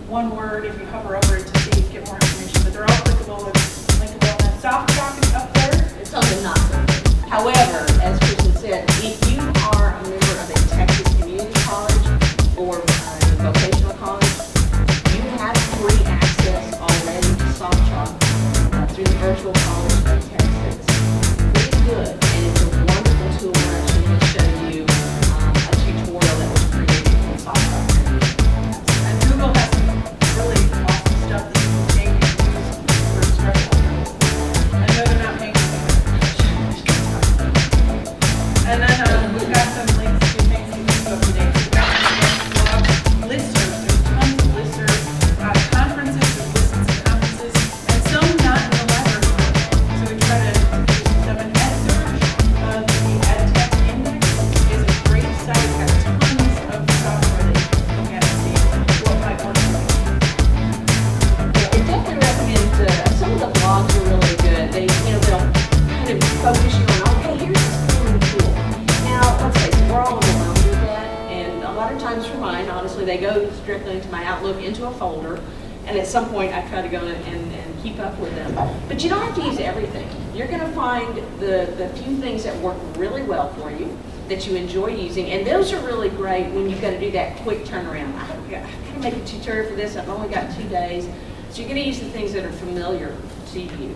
one word if you hover over it to see, get more information, but they're all clickable and linkable. And then soft chalk is up there. It's something not so. However, as Kristen said, if you are a member of a Texas community college or a vocational college, you have free access already to soft chalk through the virtual college of Texas. Pretty good, and it's a wonderful tool. We're actually going to show you a tutorial that was created in soft chalk. And Google has some really awesome stuff that you can take and use for instructional purposes. I know they're not paying for it. And then we've got some links to things that you can go today. We've got some blogs, listservs. There's tons of listservs, conferences, there's lists of conferences, and some not in the library. So we try to do some an ed search. The EdTech Index is a great site. It's got tons of software that you can look at and see what might work for you. Yeah, I definitely recommend some of the blogs are really good. They'll kind of focus you on, okay, here's this cool new tool. Now, let's face it, we're all overwhelmed with that, and a lot of times for mine, honestly, they go directly into my Outlook, into a folder, and at some point I try to go and keep up with them. But you don't have to use everything. You're going to find the few things that work really well for you, that you enjoy using, and those are really great when you've got to do that quick turnaround. I got to make a tutorial for this, I've only got 2 days. So you're going to use the things that are familiar to you.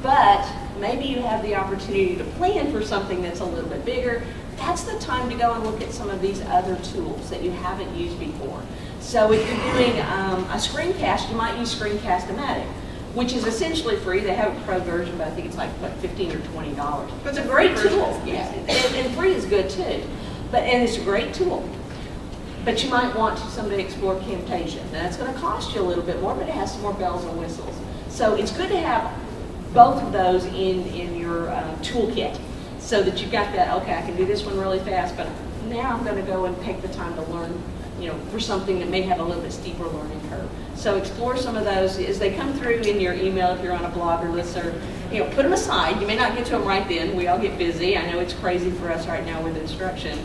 But maybe you have the opportunity to plan for something that's a little bit bigger. That's the time to go and look at some of these other tools that you haven't used before. So if you're doing a screencast, you might use Screencast-O-Matic, which is essentially free. They have a pro version, but I think it's like, what, $15 or $20. But It's a the great free tool. version is Yeah, and free is good too. And it's a great tool. But you might want to someday explore Camtasia. Now, that's going to cost you a little bit more, but it has some more bells and whistles. So it's good to have both of those in your toolkit, so that you've got that, okay, I can do this one really fast, but now I'm going to go and take the time to learn, for something that may have a little bit steeper learning curve. So explore some of those as they come through in your email if you're on a blog or listserv. Put them aside. You may not get to them right then. We all get busy. I know it's crazy for us right now with instruction.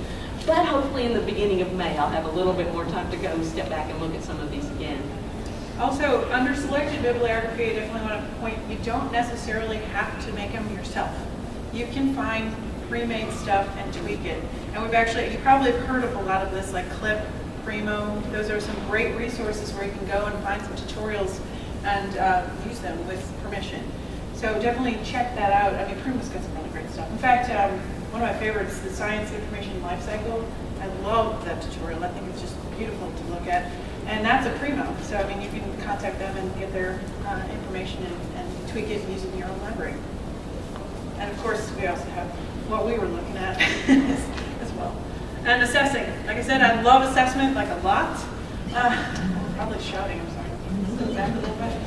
But hopefully in the beginning of May, I'll have a little bit more time to go and step back and look at some of these again. Also, under selected bibliography, I definitely want to point, you don't necessarily have to make them yourself. You can find pre-made stuff and tweak it. And we've actually, you probably have heard of a lot of this, like Clip, Primo. Those are some great resources where you can go and find some tutorials and use them with permission. So definitely check that out. I mean, Primo's got some really great stuff. In fact, one of my favorites, the Science Information Lifecycle. I love that tutorial. I think it's just beautiful to look at. And that's a Primo. So, I mean, you can contact them and get their information and tweak it using your own library. And of course, we also have what we were looking at as well. And assessing. Like I said, I love assessment, like a lot. Probably shouting, I'm sorry. Go back a little bit.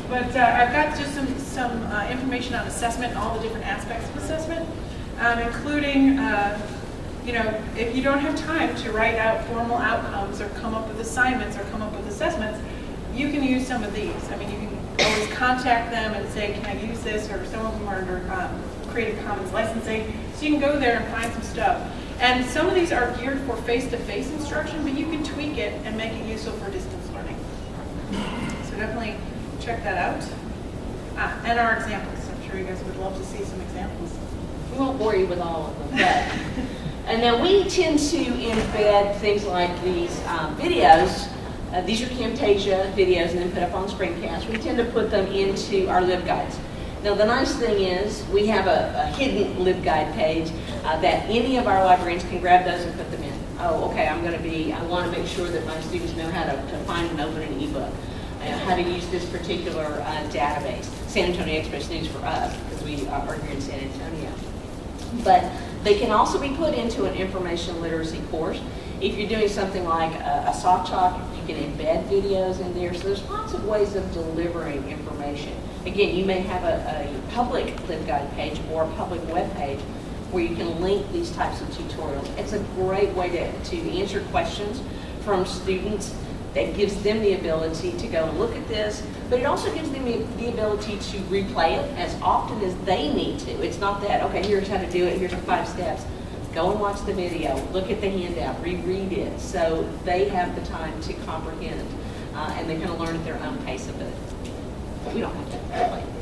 But I've got just some information on assessment and all the different aspects of assessment, including, if you don't have time to write out formal outcomes or come up with assignments or come up with assessments, you can use some of these. I mean, you can always contact them and say, can I use this? Or some of them are under Creative Commons licensing. So you can go there and find some stuff. And some of these are geared for face-to-face instruction, but you can tweak it and make it useful for distance learning. So definitely check that out. And our examples. I'm sure you guys would love to see some examples. We won't bore you with all of them, but and now we tend to embed things like these videos. These are Camtasia videos and then put up on screencast. We tend to put them into our LibGuides. Now the nice thing is we have a hidden LibGuide page that any of our librarians can grab those and put them in. Oh, okay, I want to make sure that my students know how to find and open an ebook, how to use this particular database. San Antonio Express News for us, because we are here in San Antonio. But they can also be put into an information literacy course. If you're doing something like a soft chalk, you can embed videos in there. So there's lots of ways of delivering information. Again, you may have a public LibGuide page or a public web page where you can link these types of tutorials. It's a great way to answer questions from students. That gives them the ability to go and look at this, but it also gives them the ability to replay it as often as they need to. It's not that, okay, here's how to do it, here's the 5 steps. Go and watch the video, look at the handout, reread it, so they have the time to comprehend. and they kind of learn at their own pace a bit. We don't have to.